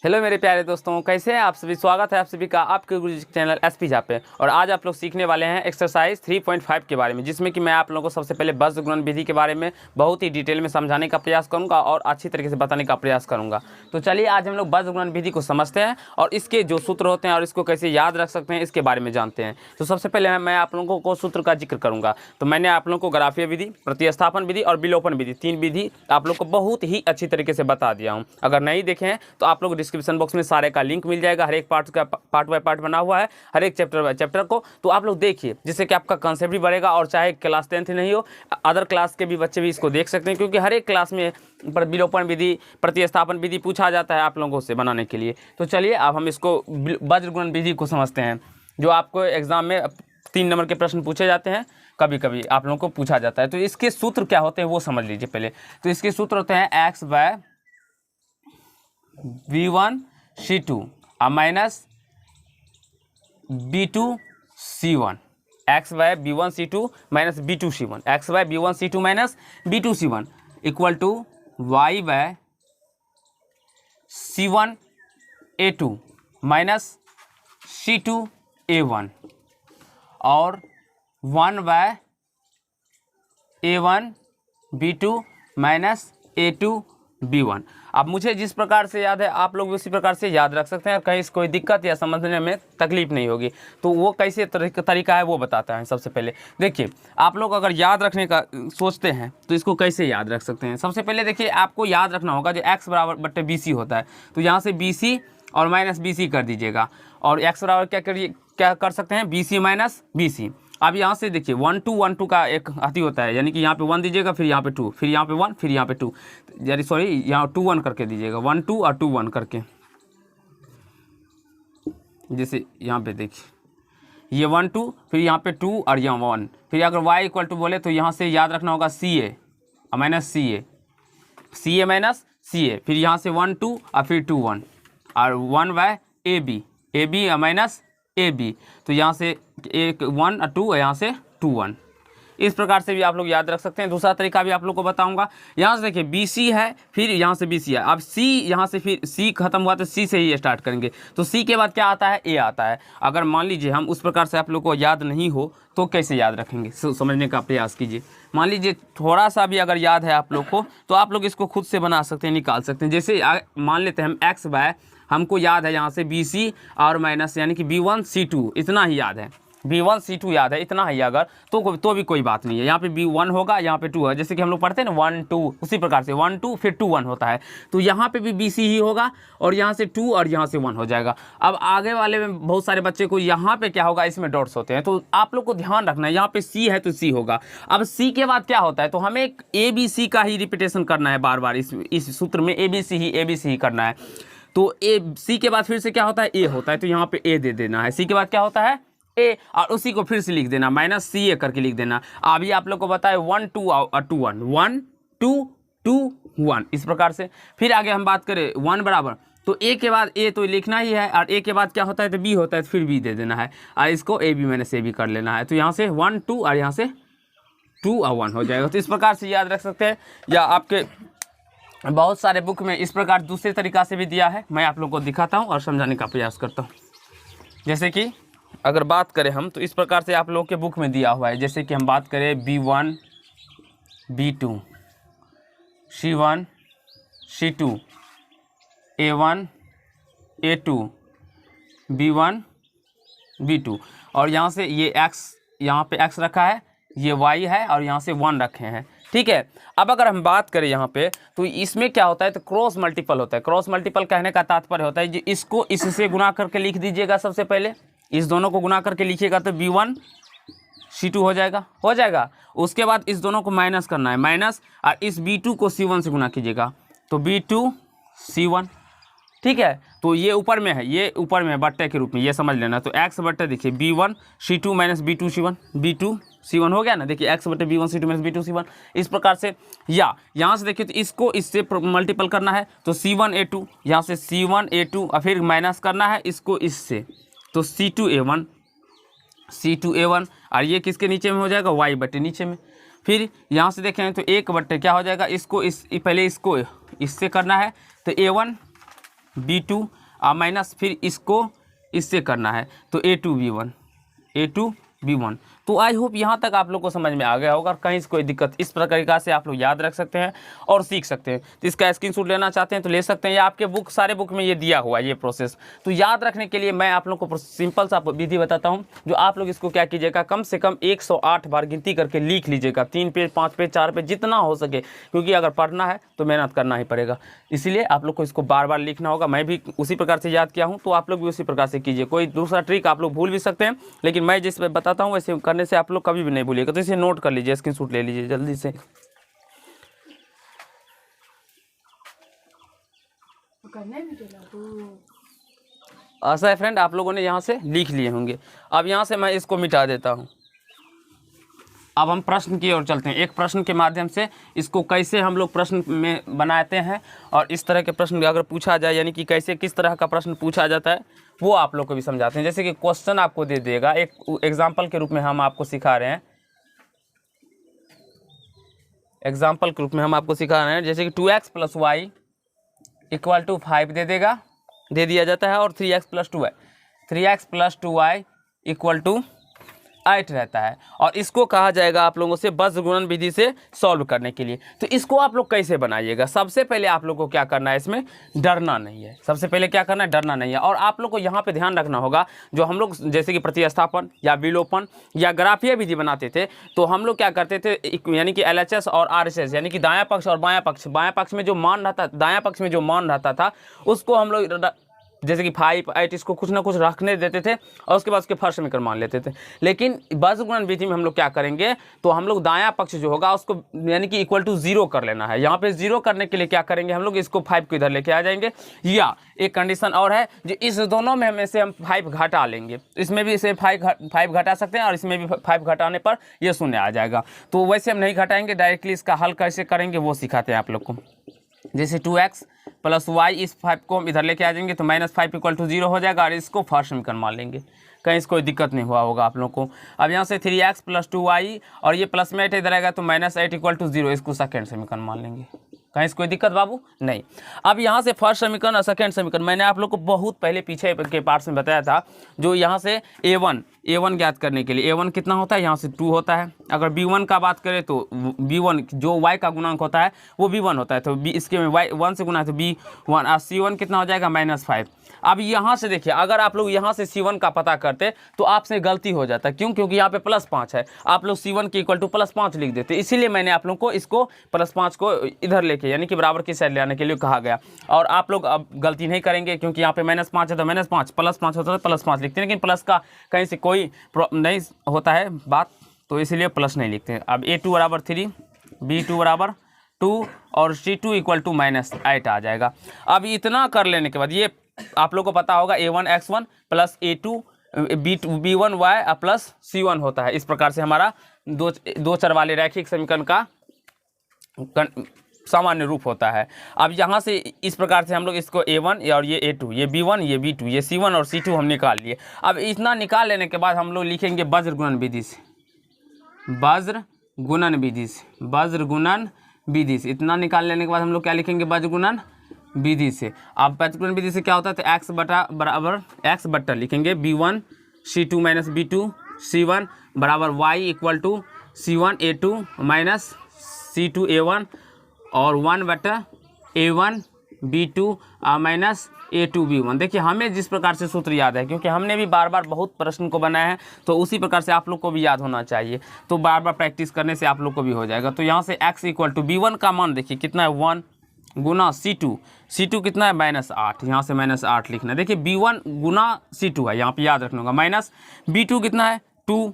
Hello मेरे प्यारे दोस्तों, कैसे हैं आप सभी। स्वागत है आप सभी का आपके गुरुजी चैनल एसपी झा पे। और आज आप लोग सीखने वाले हैं एक्सरसाइज 3.5 के बारे में, जिसमें कि मैं आप लोगों को सबसे पहले वज्र गुणन विधि के बारे में बहुत ही डिटेल में समझाने का प्रयास करूंगा और अच्छी तरीके से बताने का प्रयास करूंगा। तो चलिए आज हम लोग वज्र गुणन विधि को समझते हैं और इसके जो सूत्र होते हैं और इसको कैसे याद रख सकते हैं इसके बारे में जानते हैं। तो सबसे पहले मैं आप लोगों को सूत्र का जिक्र करूँगा। तो मैंने आप लोगों को ग्राफीय विधि, प्रतिस्थापन विधि और विलोपन विधि, 3 विधि आप लोग को बहुत ही अच्छी तरीके से बता दिया हूँ। अगर नहीं देखे हैं तो आप लोग डिस्क्रिप्शन बॉक्स में सारे का लिंक मिल जाएगा। हर एक पार्ट का पार्ट बाय पार्ट बना हुआ है, हर एक चैप्टर बाय चैप्टर को। तो आप लोग देखिए, जिससे कि आपका कंसेप्ट भी बढ़ेगा और चाहे क्लास 10th नहीं हो, अदर क्लास के भी बच्चे भी इसको देख सकते हैं, क्योंकि हर एक क्लास में विलोपन विधि, प्रतिस्थापन विधि पूछा जाता है आप लोगों से बनाने के लिए। तो चलिए अब हम इसको वज्र गुणन विधि को समझते हैं, जो आपको एग्जाम में 3 नंबर के प्रश्न पूछे जाते हैं, कभी कभी आप लोगों को पूछा जाता है। तो इसके सूत्र क्या होते हैं वो समझ लीजिए पहले। तो इसके सूत्र होते हैं x by V1C2 minus B2C1, x by B1C2 minus B2C1, x by B1C2 minus B2C1 equal to y by C1A2 minus C2A1 और 1 bye A1 B2 minus A2 B1। अब मुझे जिस प्रकार से याद है आप लोग उसी प्रकार से याद रख सकते हैं, कहीं कोई दिक्कत या समझने में तकलीफ नहीं होगी। तो वो कैसे तरीका है वो बताता है। सबसे पहले देखिए, आप लोग अगर याद रखने का सोचते हैं तो इसको कैसे याद रख सकते हैं। सबसे पहले देखिए, आपको याद रखना होगा जो x बराबर बट्टे BC होता है, तो यहाँ से BC और माइनस BC कर दीजिएगा और x बराबर क्या कर सकते हैं, BC माइनस BC। अब यहाँ से देखिए 1 2 1 2 का एक अति होता है, यानी कि यहाँ पे 1 दीजिएगा, फिर यहाँ पे 2, फिर यहाँ पे 1, फिर यहाँ पे 2, यानी सॉरी यहाँ 2 1 करके दीजिएगा, 1 2 और 2 1 करके। जैसे यहाँ पे देखिए ये 1 2, फिर यहाँ पे 2 और यहाँ 1, फिर अगर y इक्वल टू बोले तो यहाँ से याद रखना होगा CA minus CA minus CA, फिर यहाँ से 1 2 और फिर 2 1 और 1 बाय AB माइनस AB। तो यहाँ से एक 1 और 2 और यहाँ से 2 1। इस प्रकार से भी आप लोग याद रख सकते हैं। दूसरा तरीका भी आप लोग को बताऊंगा। यहाँ से देखिए BC है, फिर यहाँ से BC है। अब C यहाँ से, फिर C खत्म हुआ तो C से ही स्टार्ट करेंगे। तो C के बाद क्या आता है, A आता है। अगर मान लीजिए हम उस प्रकार से आप लोग को याद नहीं हो तो कैसे याद रखेंगे, समझने का प्रयास कीजिए। मान लीजिए थोड़ा सा भी अगर याद है आप लोग को तो आप लोग इसको खुद से बना सकते हैं, निकाल सकते हैं। जैसे मान लेते हैं हम x बाय, हमको याद है यहाँ से BC और माइनस यानी कि B1C2 इतना ही याद है, B1C2 याद है इतना ही, अगर तो भी कोई बात नहीं है। यहाँ पे B1 होगा, यहाँ पे 2 है, जैसे कि हम लोग पढ़ते हैं ना 1 2, उसी प्रकार से 1 2 फिर 2 1 होता है। तो यहाँ पे भी BC ही होगा और यहाँ से 2 और यहाँ से 1 हो जाएगा। अब आगे वाले में बहुत सारे बच्चे को यहाँ पे क्या होगा, इसमें डॉट्स होते हैं, तो आप लोग को ध्यान रखना है। यहाँ पे C है तो C होगा। अब C के बाद क्या होता है, तो हमें ABC का ही रिपीटेशन करना है बार बार, इस सूत्र में ABC ही करना है। तो C के बाद फिर से क्या होता है, A होता है, तो यहाँ पे A दे देना है। C के बाद क्या होता है, A, और उसी को फिर से लिख देना माइनस CA करके लिख देना। अभी आप लोग को बताए 1 2 और 2 1, 1 2 2 1 इस प्रकार से। फिर आगे हम बात करें 1 बराबर, तो A के बाद A तो लिखना ही है, और A के बाद क्या होता है तो B होता है, तो फिर B दे देना है और इसको AB माइनस AB कर लेना है। तो यहाँ से 1 2 और यहाँ से 2 और 1 हो जाएगा। तो इस प्रकार से याद रख सकते हैं, या आपके बहुत सारे बुक में इस प्रकार दूसरे तरीका से भी दिया है। मैं आप लोग को दिखाता हूँ और समझाने का प्रयास करता हूँ। जैसे कि अगर बात करें हम तो इस प्रकार से आप लोग के बुक में दिया हुआ है। जैसे कि हम बात करें B1 B2 C1 C2 A1 A2 B1 B2, और यहाँ से ये x, यहाँ पे x रखा है, ये y है और यहाँ से 1 रखे हैं, ठीक है। अब अगर हम बात करें यहाँ पे तो इसमें क्या होता है, तो क्रॉस मल्टीपल होता है। क्रॉस मल्टीपल कहने का तात्पर्य होता है जो इसको इससे गुना करके लिख दीजिएगा। सबसे पहले इस दोनों को गुना करके लिखिएगा तो B1C2 हो जाएगा। उसके बाद इस दोनों को माइनस करना है, माइनस, और इस B2 को C1 से गुना कीजिएगा तो B2C1, ठीक है। तो ये ऊपर में है, ये ऊपर में है बट्टे के रूप में, ये समझ लेना। तो x बट्टे देखिए B1C2 माइनस B2C1, B2C1 हो गया ना। देखिए x बट्टे B1C2 माइनस B2C1 इस प्रकार से। या यहाँ से देखिए तो इसको इससे मल्टीपल करना है तो C1A2, यहाँ से C1A2 और फिर माइनस करना है इसको इससे, तो C2A1 और ये किसके नीचे में हो जाएगा, y बट्टे नीचे में। फिर यहाँ से देखें तो 1 बट्टे क्या हो जाएगा, इसको पहले इसको इससे करना है तो A1 B2 माइनस फिर इसको इससे करना है तो A2B1 तो आई होप यहाँ तक आप लोग को समझ में आ गया होगा। कहीं से कोई दिक्कत इस प्रकार से आप लोग याद रख सकते हैं और सीख सकते हैं। तो इसका स्क्रीनशॉट लेना चाहते हैं तो ले सकते हैं, या आपके सारे बुक में ये दिया हुआ है ये प्रोसेस। तो याद रखने के लिए मैं आप लोग को सिंपल सा विधि बताता हूँ, जो आप लोग इसको क्या कीजिएगा, कम से कम 108 बार गिनती करके लिख लीजिएगा, 3 पेज 5 पेज 4 पेज जितना हो सके, क्योंकि अगर पढ़ना है तो मेहनत करना ही पड़ेगा। इसीलिए आप लोग को इसको बार बार लिखना होगा। मैं भी उसी प्रकार से याद किया हूँ, तो आप लोग भी उसी प्रकार से कीजिए। कोई दूसरा ट्रिक आप लोग भूल भी सकते हैं, लेकिन मैं जिस बताता हूँ वैसे करने से आप लोग कभी भी नहीं भूलिएगा। तो इसे नोट कर लीजिए, स्क्रीनशॉट ले लीजिए जल्दी से। ऐसा है फ्रेंड, आप लोगों ने यहाँ से लिख लिए होंगे। अब यहाँ से मैं इसको मिटा देता हूँ। अब हम प्रश्न की ओर चलते हैं। एक प्रश्न के माध्यम से इसको कैसे हम लोग प्रश्न में बनाते हैं, और इस तरह के प्रश्न अगर पूछा जाए, यानी कि कैसे किस तरह का प्रश्न पूछा जाता है, वो आप लोग को भी समझाते हैं। जैसे कि क्वेश्चन आपको दे देगा, एक एग्जाम्पल के रूप में हम आपको सिखा रहे हैं। एग्जाम्पल के रूप में हम आपको सिखा रहे हैं, जैसे कि 2x + y = 5 दे दिया जाता है, और 3x + 2y = 8 रहता है। और इसको कहा जाएगा आप लोगों से वज्र गुणन विधि से सॉल्व करने के लिए। तो इसको आप लोग कैसे बनाइएगा, सबसे पहले आप लोग को क्या करना है, इसमें डरना नहीं है। सबसे पहले क्या करना है, डरना नहीं है। और आप लोग को यहाँ पे ध्यान रखना होगा, जो हम लोग जैसे कि प्रतिस्थापन या विलोपन या ग्राफीय विधि बनाते थे, तो हम लोग क्या करते थे, यानी कि LHS और RHS, यानी कि दायां पक्ष और बायां पक्ष में जो मान रहता, दायां पक्ष में जो मान रहता था, उसको हम लोग जैसे कि 5, 8 इसको कुछ ना कुछ रखने देते थे, और उसके बाद उसके फर्स्ट समीकरण मान लेते थे। लेकिन वज्र गुणन विधि में हम लोग क्या करेंगे, तो हम लोग दायां पक्ष जो होगा उसको यानी कि =0 कर लेना है। यहाँ पे 0 करने के लिए क्या करेंगे, हम लोग इसको 5 को इधर लेके आ जाएंगे, या एक कंडीशन और है, जो इस दोनों में हमें से हम 5 घटा लेंगे। इसमें भी इसे 5 घटा सकते हैं, और इसमें भी 5 घटाने पर यह 0 आ जाएगा। तो वैसे हम नहीं घटाएंगे, डायरेक्टली इसका हल कैसे करेंगे वो सिखाते हैं आप लोग को। जैसे 2x + y, इस 5 को हम इधर लेके आ जाएंगे तो -5 = 0 हो जाएगा, और इसको फर्स्ट समीकरण मान लेंगे। कहीं से कोई दिक्कत नहीं हुआ होगा आप लोग को। अब यहाँ से 3x + 2y, और ये प्लस में 8 इधर आएगा तो -8 = 0, इसको सेकेंड समीकरण मान लेंगे। कहीं से कोई दिक्कत बाबू नहीं। अब यहाँ से फर्स्ट समीकरण और सेकेंड समीकरण मैंने आप लोग को बहुत पहले पीछे के पार्ट्स में बताया था, जो यहाँ से A1 ज्ञात करने के लिए A1 कितना होता है, यहाँ से 2 होता है। अगर B1 का बात करें तो B1 जो y का गुणांक होता है वो B1 होता है, तो इसके में y 1 से गुना है तो B1, और C1 कितना हो जाएगा -5। अब यहाँ से देखिए, अगर आप लोग यहाँ से C1 का पता करते तो आपसे गलती हो जाता। क्यों? क्योंकि यहाँ पे +5 है, आप लोग C1 की = +5 लिख देते। इसीलिए मैंने आप लोग को इसको +5 को इधर लेके, यानी कि बराबर की साइड ले आने के लिए कहा गया। और आप लोग अब गलती नहीं करेंगे, क्योंकि यहाँ पे -5 है तो -5, +5 होता है तो +5 लिखते हैं, लेकिन प्लस का कहीं से कोई नहीं होता है बात, तो इसीलिए प्लस नहीं लिखते हैं। अब A2 = 3, B2 = 2, और C2 = -8 आ जाएगा। अब इतना कर लेने के बाद ये आप लोग को पता होगा A1 x1 + A2 B1 y + C1 होता है। इस प्रकार से हमारा दो चर वाले रैखिक समीकरण का सामान्य रूप होता है। अब यहाँ से इस प्रकार से हम लोग इसको A1 और ये A2, ये B1, ये B2, ये C1 और C2 हम निकाल लिए। अब इतना निकाल लेने के बाद हम लोग लिखेंगे वज्र गुणन विधि से, वज्र गुणन विधि से। इतना निकाल लेने के बाद हम लोग क्या लिखेंगे, वज्र गुणन विधि से। अब वज्र गुणन विधि से क्या होता है, तो x बराबर x बट्टा लिखेंगे B1 C2 - B2 C1 बराबर y = C1 A2 - C2 A1, और 1/A1 B2 -A2 B1। देखिए हमें जिस प्रकार से सूत्र याद है, क्योंकि हमने भी बार बार बहुत प्रश्न को बनाया है, तो उसी प्रकार से आप लोग को भी याद होना चाहिए। तो बार बार प्रैक्टिस करने से आप लोग को भी हो जाएगा। तो यहाँ से x = B1 का मान देखिए कितना है, 1 गुना C2 कितना है, -8। यहाँ से -8 लिखना है। देखिए B1 गुना C2 है, यहाँ पे याद रखना होगा। माइनस B2 कितना है, 2,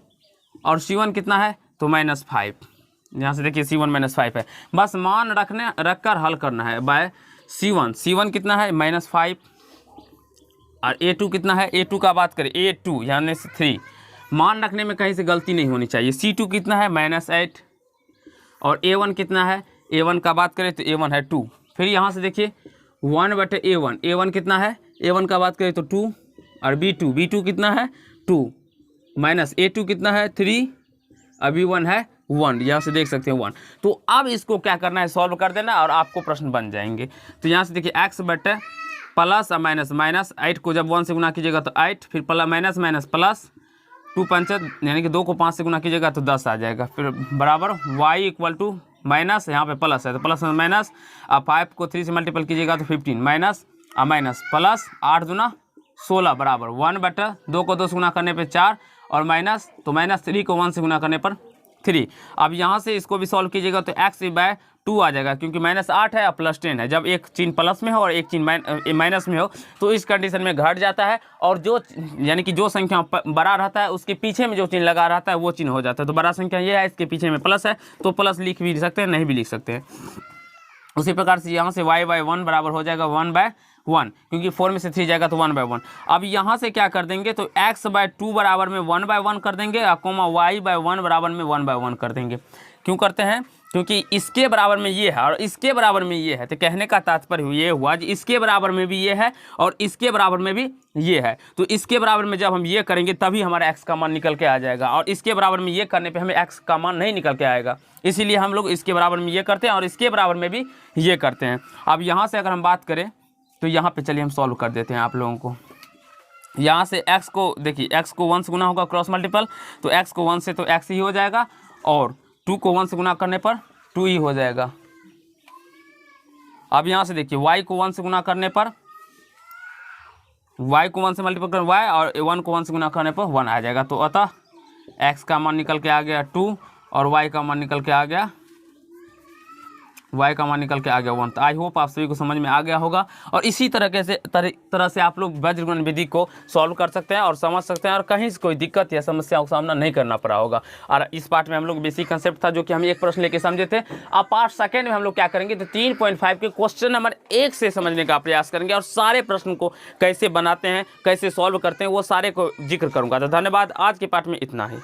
और C1 कितना है, तो -5। यहाँ से देखिए C1 -5 है। बस मान रखकर हल करना है बाय C1 कितना है, -5, और A2 कितना है, A2 का बात करें A2 यानी 3, मान रखने में कहीं से गलती नहीं होनी चाहिए। C2 कितना है, -8, और A1 कितना है, A1 का बात करें तो A1 है 2। फिर यहाँ से देखिए 1/A1 कितना है, A1 का बात करें तो 2, और B2 कितना है, 2, माइनस A2 कितना है, 3, अभी 1 है 1, यहाँ से देख सकते हैं 1। तो अब इसको क्या करना है, सॉल्व कर देना, और आपको प्रश्न बन जाएंगे। तो यहाँ से देखिए x प्लस और माइनस, माइनस 8 को जब 1 से गुना कीजिएगा तो 8, फिर प्लस माइनस माइनस प्लस 2 पंच यानी कि 2 को 5 से गुना कीजिएगा तो 10 आ जाएगा। फिर बराबर y इक्वल टू माइनस, यहाँ पे प्लस है तो प्लस माइनस, अब 5 को 3 से मल्टीपल कीजिएगा तो 15 माइनस और माइनस प्लस 8 दूना 16 बराबर 1/2 को 2 से गुना करने पे 4 और माइनस, तो माइनस 3 को 1 से गुना करने पर 3। अब यहाँ से इसको भी सॉल्व कीजिएगा तो x/2 आ जाएगा, क्योंकि -8 है और +10 है। जब एक चिन्ह प्लस में हो और एक चिन्ह माइनस में हो तो इस कंडीशन में घट जाता है, और जो यानी कि जो संख्या बड़ा रहता है उसके पीछे में जो चिन्ह लगा रहता है वो चिन्ह हो जाता है। तो बड़ा संख्या ये है, इसके पीछे में प्लस है तो प्लस लिख भी सकते हैं, नहीं भी लिख सकते हैं। उसी प्रकार से यहाँ से y/1 बराबर हो जाएगा 1/1, क्योंकि 4 में से 3 जाएगा तो 1/1। अब यहाँ से क्या कर देंगे तो x/2 बराबर में 1/1 कर देंगे और कोमा y/1 बराबर में 1/1 कर देंगे। क्यों करते हैं? क्योंकि इसके बराबर में ये है और इसके बराबर में ये है, तो कहने का तात्पर्य ये हुआ कि इसके बराबर में भी ये है और इसके बराबर में भी ये है। तो इसके बराबर में जब हम ये करेंगे तभी हमारा x का मान निकल के आ जाएगा, और इसके बराबर में ये करने पे हमें x का मान नहीं निकल के आएगा। इसीलिए हम लोग इसके बराबर में ये करते हैं और इसके बराबर में भी ये करते हैं। अब यहाँ से अगर हम बात करें तो यहाँ पे चलिए हम सॉल्व कर देते हैं आप लोगों को। यहाँ से x को देखिए, x को 1 से गुना होगा क्रॉस मल्टीपल, तो x को 1 से तो x ही हो जाएगा और 2 को 1 से गुना करने पर 2 ही हो जाएगा। अब यहाँ से देखिए y को 1 से गुना करने पर, y को 1 से मल्टीपल कर y और 1 को 1 से गुना करने पर 1 आ जाएगा। तो अतः x का मान निकल के आ गया 2 और y का मान निकल के आ गया 1। तो आई होप आप सभी को समझ में आ गया होगा, और इसी तरह से आप लोग वज्रगुणन विधि को सॉल्व कर सकते हैं और समझ सकते हैं, और कहीं से कोई दिक्कत या समस्या का सामना नहीं करना पड़ा होगा। और इस पार्ट में हम लोग बेसिक कंसेप्ट था जो कि हम एक प्रश्न लेके समझे थे। अब पार्ट सेकेंड में हम लोग क्या करेंगे तो 3.5 के क्वेश्चन नंबर 1 से समझने का प्रयास करेंगे, और सारे प्रश्न को कैसे बनाते हैं, कैसे सॉल्व करते हैं, वो सारे को जिक्र करूँगा। तो धन्यवाद, आज के पार्ट में इतना ही।